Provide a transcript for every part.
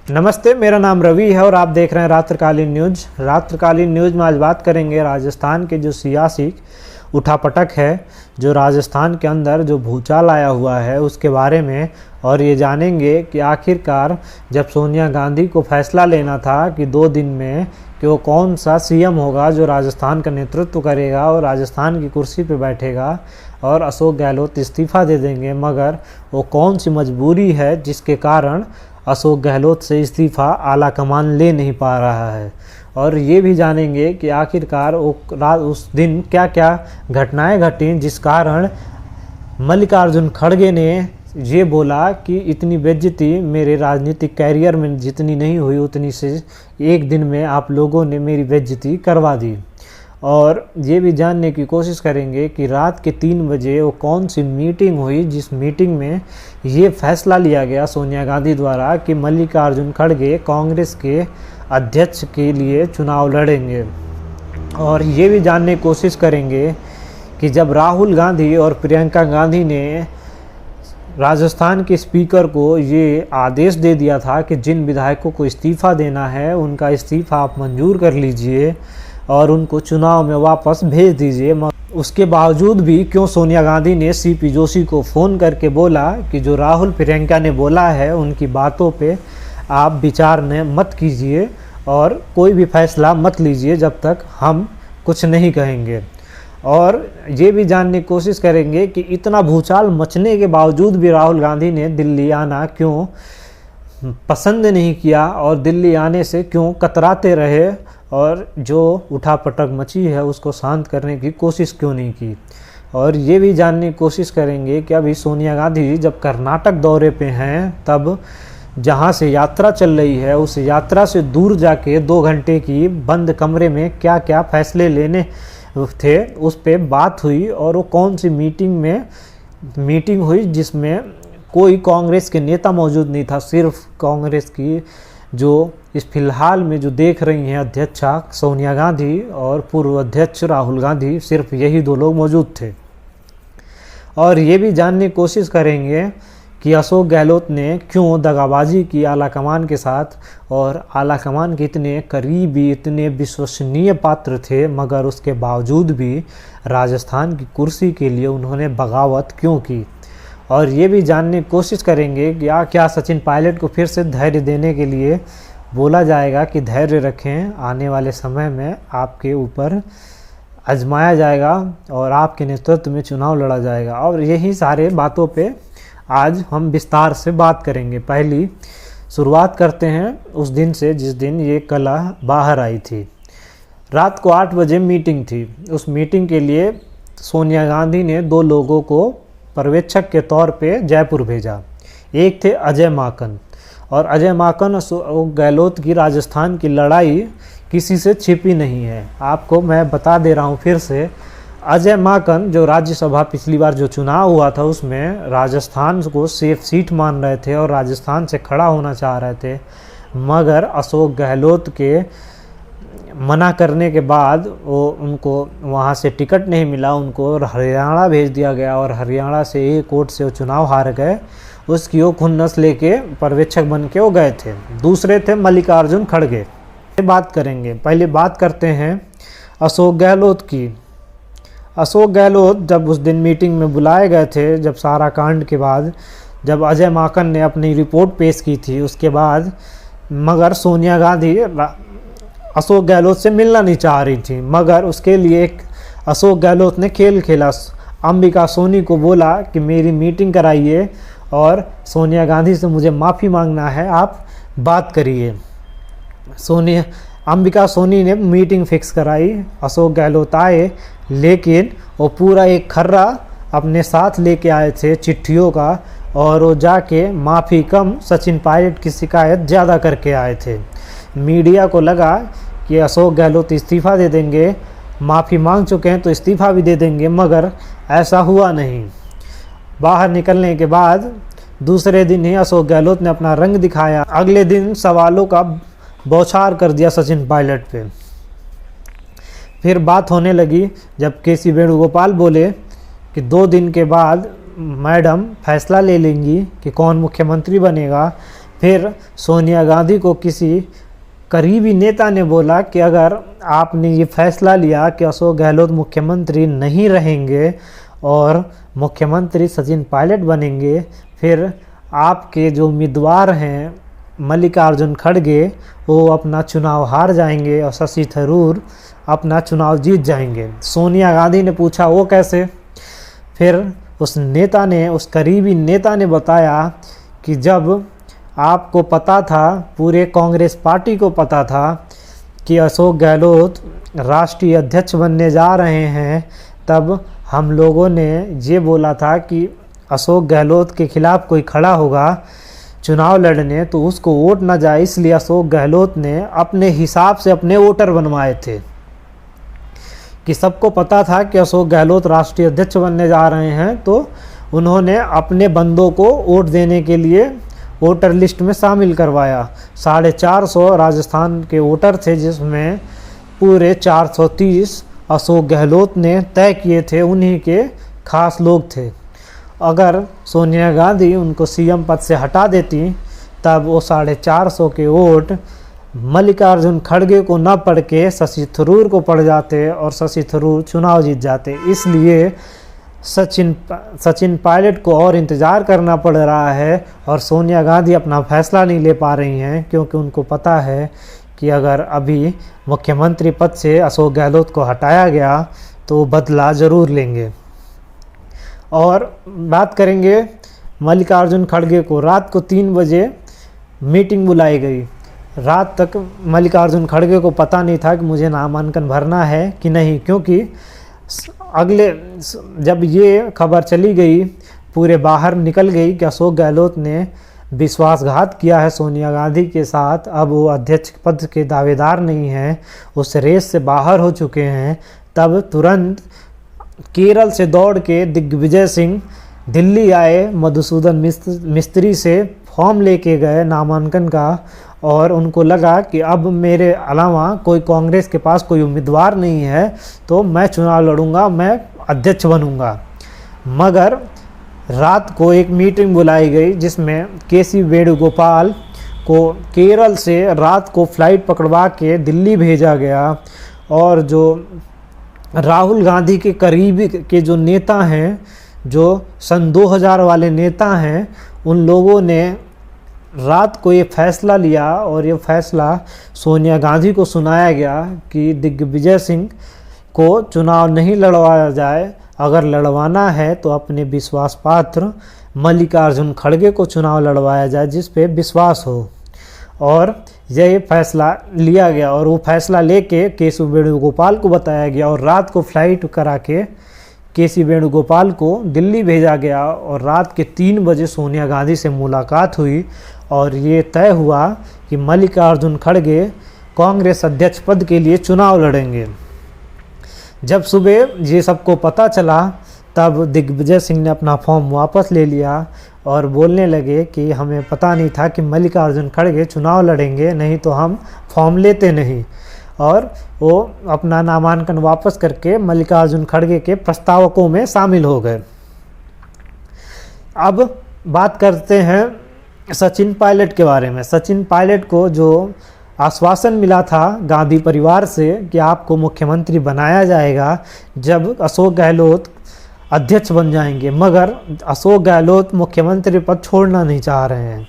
नमस्ते, मेरा नाम रवि है और आप देख रहे हैं रात्रिकालीन न्यूज़। रात्रिकालीन न्यूज़ में आज बात करेंगे राजस्थान के जो सियासी उठापटक है, जो राजस्थान के अंदर जो भूचाल आया हुआ है उसके बारे में। और ये जानेंगे कि आखिरकार जब सोनिया गांधी को फैसला लेना था कि 2 दिन में कि वो कौन सा सीएम होगा जो राजस्थान का नेतृत्व करेगा और राजस्थान की कुर्सी पे बैठेगा, और अशोक गहलोत इस्तीफ़ा दे देंगे, मगर वो कौन सी मजबूरी है जिसके कारण अशोक गहलोत से इस्तीफ़ा आला कमान ले नहीं पा रहा है। और ये भी जानेंगे कि आखिरकार उस दिन क्या क्या घटनाएं घटीं जिस कारण मल्लिकार्जुन खड़गे ने ये बोला कि इतनी बेइज्जती मेरे राजनीतिक कैरियर में जितनी नहीं हुई उतनी से एक दिन में आप लोगों ने मेरी बेइज्जती करवा दी। और ये भी जानने की कोशिश करेंगे कि रात के 3 बजे वो कौन सी मीटिंग हुई जिस मीटिंग में ये फैसला लिया गया सोनिया गांधी द्वारा कि मल्लिकार्जुन खड़गे कांग्रेस के अध्यक्ष के लिए चुनाव लड़ेंगे। और ये भी जानने की कोशिश करेंगे कि जब राहुल गांधी और प्रियंका गांधी ने राजस्थान के स्पीकर को ये आदेश दे दिया था कि जिन विधायकों को इस्तीफ़ा देना है उनका इस्तीफ़ा आप मंजूर कर लीजिए और उनको चुनाव में वापस भेज दीजिए, उसके बावजूद भी क्यों सोनिया गांधी ने सीपी जोशी को फ़ोन करके बोला कि जो राहुल प्रियंका ने बोला है उनकी बातों पे आप विचार मत कीजिए और कोई भी फैसला मत लीजिए जब तक हम कुछ नहीं कहेंगे। और ये भी जानने की कोशिश करेंगे कि इतना भूचाल मचने के बावजूद भी राहुल गांधी ने दिल्ली आना क्यों पसंद नहीं किया और दिल्ली आने से क्यों कतराते रहे, और जो उठापटक मची है उसको शांत करने की कोशिश क्यों नहीं की। और ये भी जानने की कोशिश करेंगे कि अभी सोनिया गांधी जब कर्नाटक दौरे पे हैं तब जहाँ से यात्रा चल रही है उस यात्रा से दूर जाके 2 घंटे की बंद कमरे में क्या क्या फैसले लेने थे उस पे बात हुई। और वो कौन सी मीटिंग हुई जिसमें कोई कांग्रेस के नेता मौजूद नहीं था, सिर्फ कांग्रेस की जो इस फिलहाल में जो देख रही हैं अध्यक्षा सोनिया गांधी और पूर्व अध्यक्ष राहुल गांधी, सिर्फ यही 2 लोग मौजूद थे। और ये भी जानने की कोशिश करेंगे कि अशोक गहलोत ने क्यों दगाबाजी की आला कमान के साथ, और आला कमान के इतने करीबी इतने विश्वसनीय पात्र थे मगर उसके बावजूद भी राजस्थान की कुर्सी के लिए उन्होंने बगावत क्यों की। और ये भी जानने की कोशिश करेंगे कि क्या सचिन पायलट को फिर से धैर्य देने के लिए बोला जाएगा कि धैर्य रखें, आने वाले समय में आपके ऊपर आजमाया जाएगा और आपके नेतृत्व में चुनाव लड़ा जाएगा। और यही सारे बातों पे आज हम विस्तार से बात करेंगे। पहली शुरुआत करते हैं उस दिन से जिस दिन ये कला बाहर आई थी। रात को 8 बजे मीटिंग थी। उस मीटिंग के लिए सोनिया गांधी ने 2 लोगों को पर्यवेक्षक के तौर पे जयपुर भेजा। एक थे अजय माकन, और अजय माकन अशोक गहलोत की राजस्थान की लड़ाई किसी से छिपी नहीं है। आपको मैं बता दे रहा हूँ फिर से, अजय माकन जो राज्यसभा पिछली बार जो चुनाव हुआ था उसमें राजस्थान को सेफ सीट मान रहे थे और राजस्थान से खड़ा होना चाह रहे थे, मगर अशोक गहलोत के मना करने के बाद उनको वहाँ से टिकट नहीं मिला, उनको हरियाणा भेज दिया गया और हरियाणा से एक वोट से वो चुनाव हार गए। उसकी वो खुन्नस लेके पर्यवेक्षक बन के वो गए थे। दूसरे थे मल्लिकार्जुन खड़गे। बात करेंगे, पहले बात करते हैं अशोक गहलोत की। अशोक गहलोत जब उस दिन मीटिंग में बुलाए गए थे, जब सारा कांड के बाद जब अजय माकन ने अपनी रिपोर्ट पेश की थी उसके बाद, मगर सोनिया गांधी अशोक गहलोत से मिलना नहीं चाह रही थी, मगर उसके लिए एक अशोक गहलोत ने खेल खेला। अंबिका सोनी को बोला कि मेरी मीटिंग कराइए और सोनिया गांधी से मुझे माफ़ी मांगना है, आप बात करिए। अंबिका सोनी ने मीटिंग फिक्स कराई, अशोक गहलोत आए, लेकिन वो पूरा एक खर्रा अपने साथ लेके आए थे चिट्ठियों का, और वो जाके माफ़ी कम सचिन पायलट की शिकायत ज़्यादा करके आए थे। मीडिया को लगा कि अशोक गहलोत इस्तीफ़ा दे देंगे, माफ़ी मांग चुके हैं तो इस्तीफ़ा भी दे देंगे, मगर ऐसा हुआ नहीं। बाहर निकलने के बाद दूसरे दिन ही अशोक गहलोत ने अपना रंग दिखाया। अगले दिन सवालों का बौछार कर दिया सचिन पायलट पे। फिर बात होने लगी जब केसी वेणुगोपाल बोले कि 2 दिन के बाद मैडम फैसला ले लेंगी कि कौन मुख्यमंत्री बनेगा। फिर सोनिया गांधी को किसी करीबी नेता ने बोला कि अगर आपने ये फैसला लिया कि अशोक गहलोत मुख्यमंत्री नहीं रहेंगे और मुख्यमंत्री सचिन पायलट बनेंगे, फिर आपके जो उम्मीदवार हैं मल्लिकार्जुन खड़गे वो अपना चुनाव हार जाएंगे और शशि थरूर अपना चुनाव जीत जाएंगे। सोनिया गांधी ने पूछा वो कैसे? फिर उस करीबी नेता ने बताया कि जब आपको पता था, पूरे कांग्रेस पार्टी को पता था कि अशोक गहलोत राष्ट्रीय अध्यक्ष बनने जा रहे हैं, तब हम लोगों ने ये बोला था कि अशोक गहलोत के खिलाफ कोई खड़ा होगा चुनाव लड़ने तो उसको वोट ना जाए, इसलिए अशोक गहलोत ने अपने हिसाब से अपने वोटर बनवाए थे। कि सबको पता था कि अशोक गहलोत राष्ट्रीय अध्यक्ष बनने जा रहे हैं, तो उन्होंने अपने बंदों को वोट देने के लिए वोटर लिस्ट में शामिल करवाया। 450 राजस्थान के वोटर थे, जिसमें पूरे 430 अशोक गहलोत ने तय किए थे, उन्हीं के खास लोग थे। अगर सोनिया गांधी उनको सीएम पद से हटा देती तब वो 450 के वोट मल्लिकार्जुन खड़गे को न पड़ के शशि थरूर को पड़ जाते और शशि थरूर चुनाव जीत जाते। इसलिए सचिन पायलट को और इंतज़ार करना पड़ रहा है और सोनिया गांधी अपना फैसला नहीं ले पा रही हैं, क्योंकि उनको पता है कि अगर अभी मुख्यमंत्री पद से अशोक गहलोत को हटाया गया तो बदला ज़रूर लेंगे। और बात करेंगे मल्लिकार्जुन खड़गे को। रात को 3 बजे मीटिंग बुलाई गई। रात तक मल्लिकार्जुन खड़गे को पता नहीं था कि मुझे नामांकन भरना है कि नहीं, क्योंकि जब ये खबर चली गई, पूरे बाहर निकल गई कि अशोक गहलोत ने विश्वासघात किया है सोनिया गांधी के साथ, अब वो अध्यक्ष पद के दावेदार नहीं हैं, उस रेस से बाहर हो चुके हैं, तब तुरंत केरल से दौड़ के दिग्विजय सिंह दिल्ली आए, मधुसूदन मिस्त्री से फॉर्म लेके गए नामांकन का, और उनको लगा कि अब मेरे अलावा कोई कांग्रेस के पास कोई उम्मीदवार नहीं है तो मैं चुनाव लड़ूंगा, मैं अध्यक्ष बनूंगा। मगर रात को एक मीटिंग बुलाई गई जिसमें केसी वेणुगोपाल को केरल से रात को फ्लाइट पकड़वा के दिल्ली भेजा गया, और जो राहुल गांधी के करीबी के जो नेता हैं, जो सन 2000 वाले नेता हैं, उन लोगों ने रात को ये फैसला लिया और ये फैसला सोनिया गांधी को सुनाया गया कि दिग्विजय सिंह को चुनाव नहीं लड़वाया जाए, अगर लड़वाना है तो अपने विश्वास पात्र मल्लिकार्जुन खड़गे को चुनाव लड़वाया जाए जिस पे विश्वास हो। और यह फैसला लिया गया और वो फैसला लेके केसी वेणुगोपाल को बताया गया, और रात को फ्लाइट करा के केसी वेणुगोपाल को दिल्ली भेजा गया, और रात के 3 बजे सोनिया गांधी से मुलाकात हुई और ये तय हुआ कि मल्लिकार्जुन खड़गे कांग्रेस अध्यक्ष पद के लिए चुनाव लड़ेंगे। जब सुबह ये सबको पता चला तब दिग्विजय सिंह ने अपना फॉर्म वापस ले लिया और बोलने लगे कि हमें पता नहीं था कि मल्लिकार्जुन खड़गे चुनाव लड़ेंगे, नहीं तो हम फॉर्म लेते नहीं। और वो अपना नामांकन वापस करके मल्लिकार्जुन खड़गे के प्रस्तावकों में शामिल हो गए। अब बात करते हैं सचिन पायलट के बारे में। सचिन पायलट को जो आश्वासन मिला था गांधी परिवार से कि आपको मुख्यमंत्री बनाया जाएगा जब अशोक गहलोत अध्यक्ष बन जाएंगे, मगर अशोक गहलोत मुख्यमंत्री पद छोड़ना नहीं चाह रहे हैं,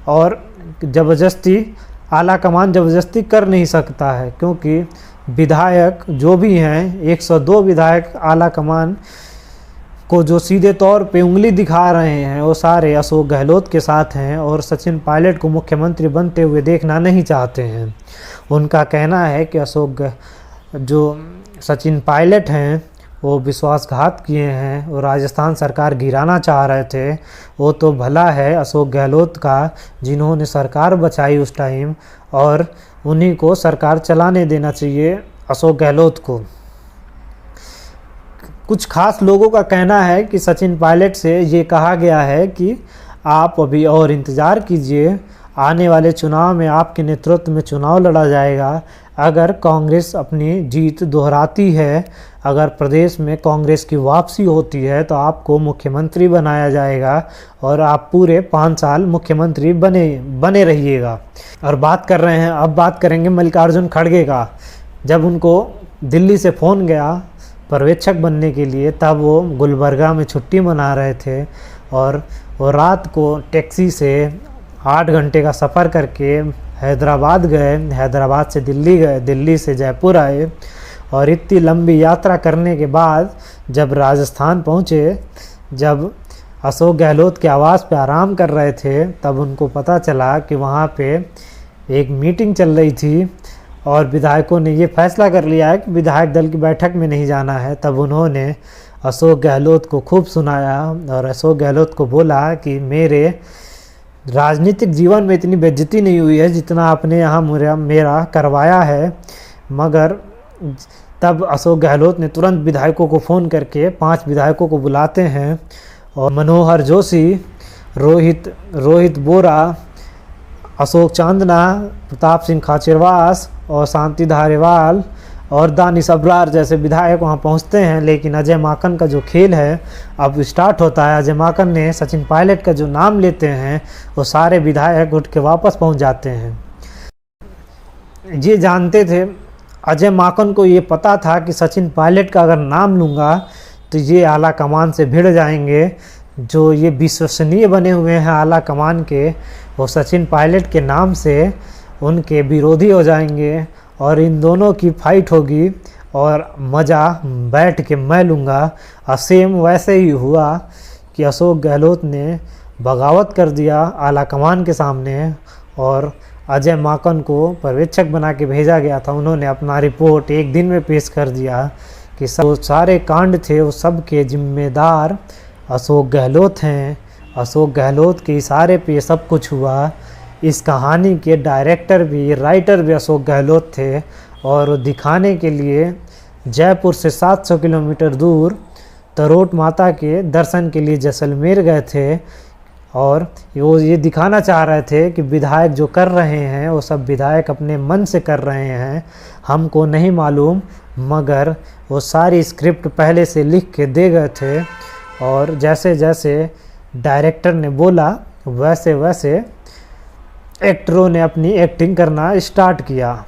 और ज़बरदस्ती आला कमान ज़बरदस्ती कर नहीं सकता है, क्योंकि विधायक जो भी हैं 102 विधायक आला कमान को जो सीधे तौर पे उंगली दिखा रहे हैं वो सारे अशोक गहलोत के साथ हैं और सचिन पायलट को मुख्यमंत्री बनते हुए देखना नहीं चाहते हैं। उनका कहना है कि जो सचिन पायलट हैं वो विश्वासघात किए हैं और राजस्थान सरकार गिराना चाह रहे थे। वो तो भला है अशोक गहलोत का जिन्होंने सरकार बचाई उस टाइम, और उन्हीं को सरकार चलाने देना चाहिए अशोक गहलोत को। कुछ खास लोगों का कहना है कि सचिन पायलट से ये कहा गया है कि आप अभी और इंतज़ार कीजिए, आने वाले चुनाव में आपके नेतृत्व में चुनाव लड़ा जाएगा। अगर कांग्रेस अपनी जीत दोहराती है, अगर प्रदेश में कांग्रेस की वापसी होती है तो आपको मुख्यमंत्री बनाया जाएगा और आप पूरे 5 साल मुख्यमंत्री बने रहिएगा। और अब बात करेंगे मल्लिकार्जुन खड़गे का। जब उनको दिल्ली से फ़ोन गया पर्यवेक्षक बनने के लिए, तब वो गुलबर्गा में छुट्टी मना रहे थे और वो रात को टैक्सी से 8 घंटे का सफ़र करके हैदराबाद गए, हैदराबाद से दिल्ली गए, दिल्ली से जयपुर आए और इतनी लंबी यात्रा करने के बाद जब राजस्थान पहुँचे, जब अशोक गहलोत के आवास पे आराम कर रहे थे, तब उनको पता चला कि वहाँ पे एक मीटिंग चल रही थी और विधायकों ने ये फैसला कर लिया है कि विधायक दल की बैठक में नहीं जाना है। तब उन्होंने अशोक गहलोत को खूब सुनाया और अशोक गहलोत को बोला कि मेरे राजनीतिक जीवन में इतनी बेइज्जती नहीं हुई है जितना आपने यहाँ मेरा करवाया है। मगर तब अशोक गहलोत ने तुरंत विधायकों को फ़ोन करके 5 विधायकों को बुलाते हैं और मनोहर जोशी, रोहित बोरा, अशोक चांदना, प्रताप सिंह खाचरवास और शांति धारीवाल और दानिश अब्रार जैसे विधायक वहां पहुंचते हैं। लेकिन अजय माकन का जो खेल है अब स्टार्ट होता है। अजय माकन ने सचिन पायलट का जो नाम लेते हैं वो सारे विधायक उठ के वापस पहुंच जाते हैं। ये जानते थे, अजय माकन को ये पता था कि सचिन पायलट का अगर नाम लूँगा तो ये आला कमान से भिड़ जाएंगे। जो ये विश्वसनीय बने हुए हैं आला कमान के, वो सचिन पायलट के नाम से उनके विरोधी हो जाएंगे और इन दोनों की फाइट होगी और मज़ा बैठ के मैं लूँगा। सेम वैसे ही हुआ कि अशोक गहलोत ने बगावत कर दिया आला कमान के सामने और अजय माकन को पर्यवेक्षक बना के भेजा गया था। उन्होंने अपना रिपोर्ट 1 दिन में पेश कर दिया कि सारे कांड थे वो सब के जिम्मेदार अशोक गहलोत हैं। अशोक गहलोत के इशारे पे सब कुछ हुआ। इस कहानी के डायरेक्टर भी, राइटर भी अशोक गहलोत थे और दिखाने के लिए जयपुर से 700 किलोमीटर दूर तरोट माता के दर्शन के लिए जैसलमेर गए थे और वो ये दिखाना चाह रहे थे कि विधायक जो कर रहे हैं वो सब विधायक अपने मन से कर रहे हैं, हमको नहीं मालूम। मगर वो सारी स्क्रिप्ट पहले से लिख के दे गए थे और जैसे जैसे डायरेक्टर ने बोला वैसे वैसे एक्टरों ने अपनी एक्टिंग करना स्टार्ट किया।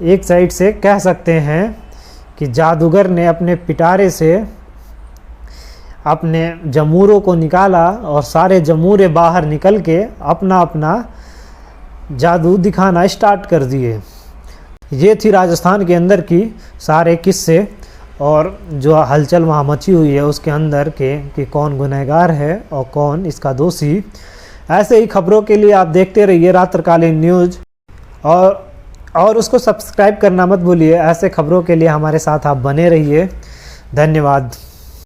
एक साइड से कह सकते हैं कि जादूगर ने अपने पिटारे से अपने जमूरों को निकाला और सारे जमूरे बाहर निकल के अपना अपना जादू दिखाना स्टार्ट कर दिए। ये थी राजस्थान के अंदर की सारे किस्से और जो हलचल वहाँ मची हुई है उसके अंदर के कि कौन गुनहगार है और कौन इसका दोषी। ऐसे ही खबरों के लिए आप देखते रहिए रात्रिकालीन न्यूज़ और उसको सब्सक्राइब करना मत भूलिए। ऐसे खबरों के लिए हमारे साथ आप बने रहिए। धन्यवाद।